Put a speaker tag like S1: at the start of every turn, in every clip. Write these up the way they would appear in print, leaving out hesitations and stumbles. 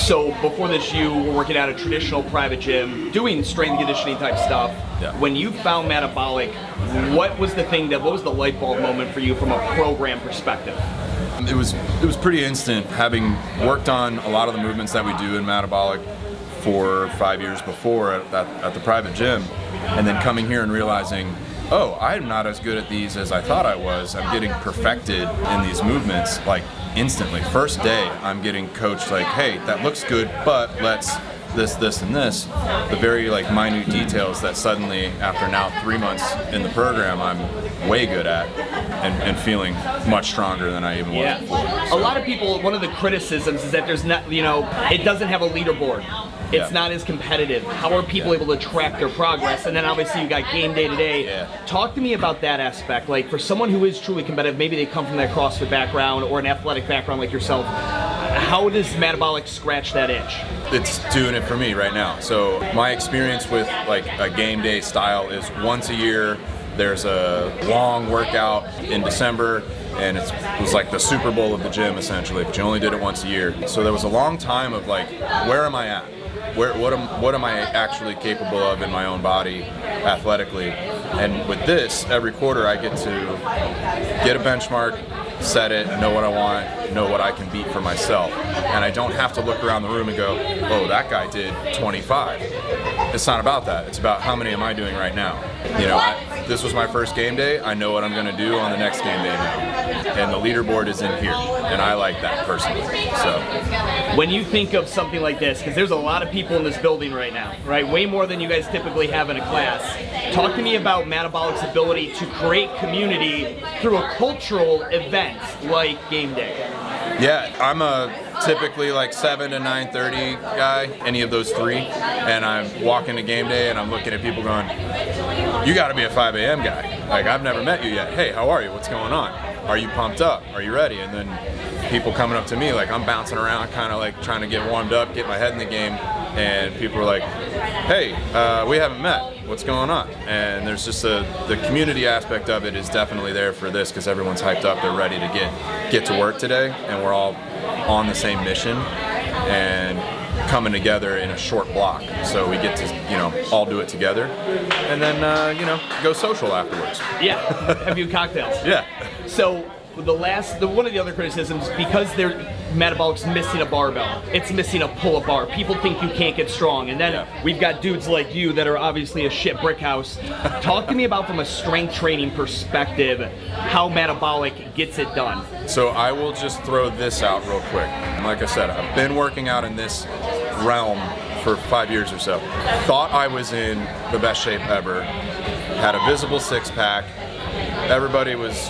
S1: So before this, you were working at a traditional private gym, doing strength and conditioning type stuff.
S2: Yeah.
S1: When you found MADabolic, what was the light bulb moment for you from a program perspective?
S2: It was pretty instant, having worked on a lot of the movements that we do in MADabolic for 5 years before at the private gym, and then coming here and realizing, oh, I'm not as good at these as I thought I was. I'm getting perfected in these movements like instantly. First day, I'm getting coached like, hey, that looks good, but let's this, and this. The very like minute details that suddenly, after now 3 months in the program, I'm way good at and feeling much stronger than I even was before.
S1: A lot of people, one of the criticisms is that there's not, it doesn't have a leaderboard. It's not as competitive. How are people able to track their progress? And then obviously you got game day today.
S2: Yeah.
S1: Talk to me about that aspect. Like for someone who is truly competitive, maybe they come from that CrossFit background or an athletic background like yourself, how does MADabolic scratch that itch?
S2: It's doing it for me right now. So my experience with like a game day style is once a year, there's a long workout in December, and it was like the Super Bowl of the gym essentially, but you only did it once a year. So there was a long time of like, where am I at? What am I actually capable of in my own body athletically? And with this, every quarter I get to get a benchmark, set it, know what I want, know what I can beat for myself. And I don't have to look around the room and go, oh, that guy did 25. It's not about that. It's about how many am I doing right now. This was my first game day. I know what I'm going to do on the next game day now. And the leaderboard is in here, and I like that personally. So,
S1: when you think of something like this, because there's a lot of people in this building right now, right? Way more than you guys typically have in a class. Talk to me about MADabolic's ability to create community through a cultural event like game day.
S2: Yeah, I'm a typically like 7 to 9:30 guy, any of those three, and I'm walking to game day and I'm looking at people going, you got to be a 5 a.m. guy. Like, I've never met you yet. Hey, how are you? What's going on? Are you pumped up? Are you ready? And then people coming up to me like I'm bouncing around, kind of like trying to get warmed up, get my head in the game, and people are like, hey, we haven't met. What's going on? And there's just the community aspect of it is definitely there for this, because everyone's hyped up. They're ready to get to work today, and we're all on the same mission and coming together in a short block. So we get to, all do it together, and then, go social afterwards.
S1: Yeah, have you cocktails?
S2: Yeah.
S1: So one of the other criticisms, because MADabolic's missing a barbell, it's missing a pull-up bar. People think you can't get strong, and then we've got dudes like you that are obviously a shit brick house. Talk to me about, from a strength training perspective, how MADabolic gets it done.
S2: So I will just throw this out real quick. Like I said, I've been working out in this realm for 5 years or so. Thought I was in the best shape ever, had a visible six-pack. Everybody was,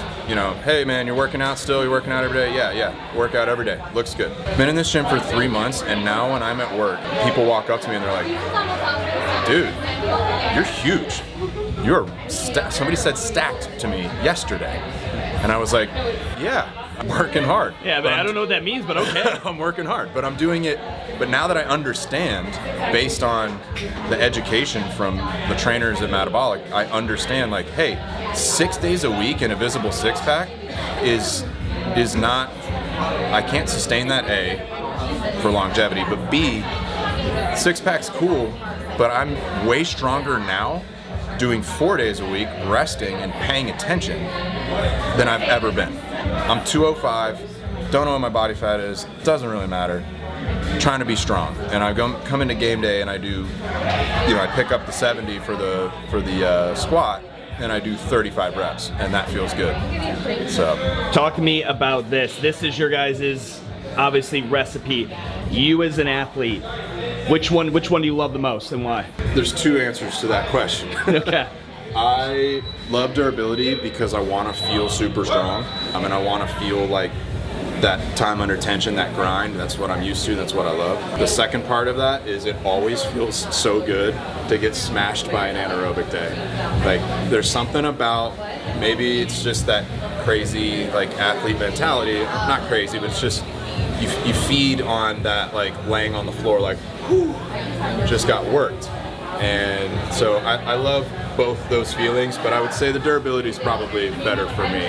S2: hey man, you're working out still? You're working out every day? Yeah, work out every day. Looks good. Been in this gym for 3 months, and now when I'm at work, people walk up to me and they're like, dude, you're huge. You're somebody said stacked to me yesterday. And I was like, yeah, I'm working hard.
S1: Yeah, but I don't know what that means, but okay.
S2: I'm working hard, but I'm doing it. But now that I understand, based on the education from the trainers at MADabolic, I understand like, hey, 6 days a week in a visible six-pack is not, I can't sustain that, A, for longevity, but B, six-pack's cool, but I'm way stronger now doing 4 days a week, resting and paying attention than I've ever been. I'm 205, don't know what my body fat is, doesn't really matter. Trying to be strong, and I come into game day and I do, I pick up the 70 for the squat, and I do 35 reps, and that feels good. So,
S1: talk to me about this. This is your guys' obviously recipe. You as an athlete, which one do you love the most, and why?
S2: There's two answers to that question.
S1: Okay.
S2: I love durability because I want to feel super strong. And I want to feel like that time under tension, that grind. That's what I'm used to. That's what I love. The second part of that is it always feels so good to get smashed by an anaerobic day. Like, there's something about, maybe it's just that crazy like athlete mentality. Not crazy, but it's just you feed on that, like laying on the floor like, whew, just got worked. And so I love both those feelings, but I would say the durability is probably better for me.